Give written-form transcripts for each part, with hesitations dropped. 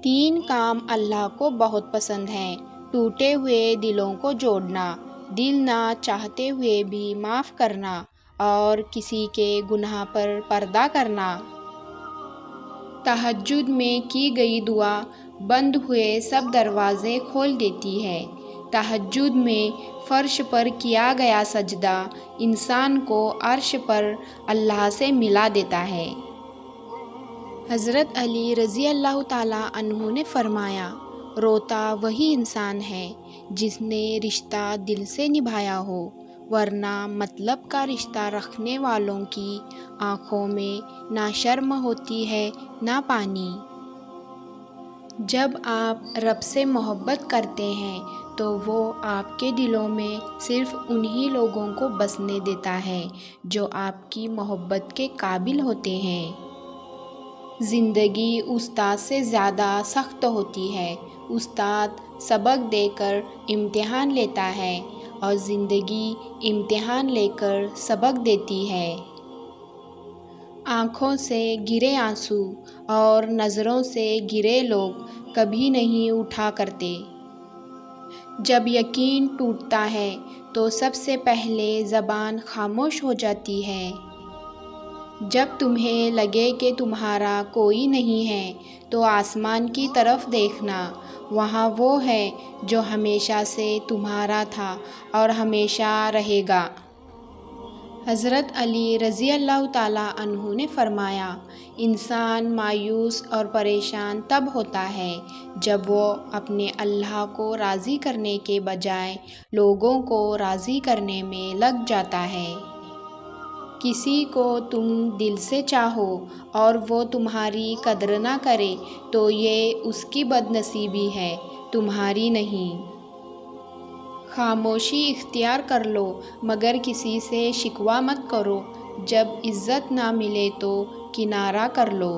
تین کام اللہ کو بہت پسند ہیں: ٹوٹے ہوئے دلوں کو جوڑنا، دل نہ چاہتے ہوئے بھی معاف کرنا، اور کسی کے گناہ پر پردہ کرنا۔ تہجد میں کی گئی دعا بند ہوئے سب دروازے کھول دیتی ہے۔ تہجد میں فرش پر کیا گیا سجدہ انسان کو عرش پر اللہ سے ملا دیتا ہے۔ حضرت علی رضی اللہ تعالیٰ عنہ نے فرمایا، روتا وہی انسان ہے جس نے رشتہ دل سے نبھایا ہو، ورنہ مطلب کا رشتہ رکھنے والوں کی آنکھوں میں نہ شرم ہوتی ہے نہ پانی۔ جب آپ رب سے محبت کرتے ہیں تو وہ آپ کے دلوں میں صرف انہی لوگوں کو بسنے دیتا ہے جو آپ کی محبت کے قابل ہوتے ہیں۔ زندگی استاد سے زیادہ سخت ہوتی ہے۔ استاد سبق دے کر امتحان لیتا ہے اور زندگی امتحان لے کر سبق دیتی ہے۔ آنکھوں سے گرے آنسو اور نظروں سے گرے لوگ کبھی نہیں اٹھا کرتے۔ جب یقین ٹوٹتا ہے تو سب سے پہلے زبان خاموش ہو جاتی ہے۔ جب تمہیں لگے کہ تمہارا کوئی نہیں ہے تو آسمان کی طرف دیکھنا، وہاں وہ ہے جو ہمیشہ سے تمہارا تھا اور ہمیشہ رہے گا۔ حضرت علی رضی اللہ تعالیٰ عنہ نے فرمایا، انسان مایوس اور پریشان تب ہوتا ہے جب وہ اپنے اللہ کو راضی کرنے کے بجائے لوگوں کو راضی کرنے میں لگ جاتا ہے۔ کسی کو تم دل سے چاہو اور وہ تمہاری قدر نہ کرے تو یہ اس کی بد نصیبی ہے، تمہاری نہیں۔ خاموشی اختیار کر لو مگر کسی سے شکوہ مت کرو، جب عزت نہ ملے تو کنارہ کر لو۔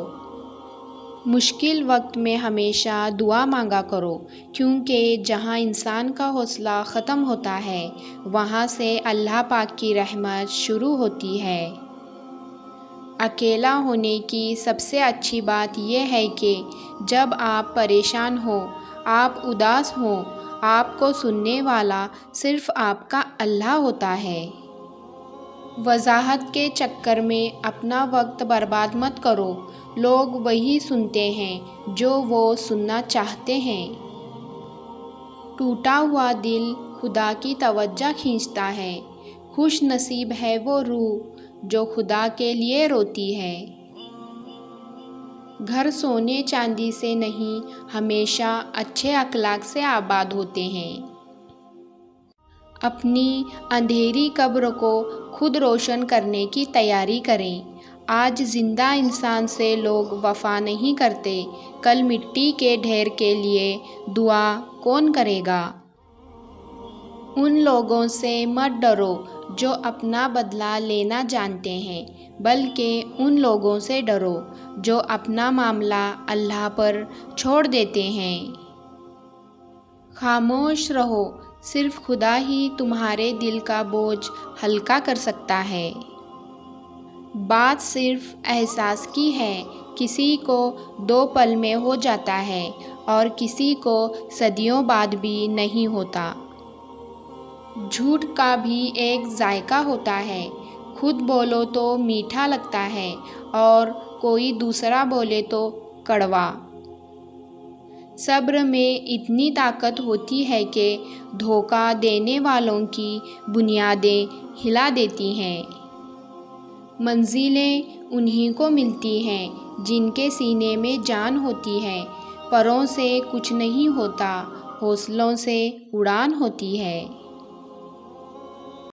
مشکل وقت میں ہمیشہ دعا مانگا کرو، کیونکہ جہاں انسان کا حوصلہ ختم ہوتا ہے وہاں سے اللہ پاک کی رحمت شروع ہوتی ہے۔ اکیلا ہونے کی سب سے اچھی بات یہ ہے کہ جب آپ پریشان ہوں، آپ اداس ہوں، آپ کو سننے والا صرف آپ کا اللہ ہوتا ہے۔ وضاحت کے چکر میں اپنا وقت برباد مت کرو، لوگ وہی سنتے ہیں جو وہ سننا چاہتے ہیں۔ ٹوٹا ہوا دل خدا کی توجہ کھینچتا ہے، خوش نصیب ہے وہ روح جو خدا کے لیے روتی ہے۔ گھر سونے چاندی سے نہیں، ہمیشہ اچھے اخلاق سے آباد ہوتے ہیں۔ اپنی اندھیری قبر کو خود روشن کرنے کی تیاری کریں۔ آج زندہ انسان سے لوگ وفا نہیں کرتے، کل مٹی کے ڈھیر کے لیے دعا کون کرے گا؟ ان لوگوں سے مت ڈرو جو اپنا بدلہ لینا جانتے ہیں، بلکہ ان لوگوں سے ڈرو جو اپنا معاملہ اللہ پر چھوڑ دیتے ہیں۔ خاموش رہو، صرف خدا ہی تمہارے دل کا بوجھ ہلکا کر سکتا ہے۔ بات صرف احساس کی ہے، کسی کو 2 پل میں ہو جاتا ہے اور کسی کو صدیوں بعد بھی نہیں ہوتا۔ جھوٹ کا بھی ایک ذائقہ ہوتا ہے، خود بولو تو میٹھا لگتا ہے اور کوئی دوسرا بولے تو کڑوا۔ صبر میں اتنی طاقت ہوتی ہے کہ دھوکہ دینے والوں کی بنیادیں ہلا دیتی ہیں۔ منزلیں انہی کو ملتی ہیں جن کے سینے میں جان ہوتی ہے۔ پروں سے کچھ نہیں ہوتا، حوصلوں سے اڑان ہوتی ہے۔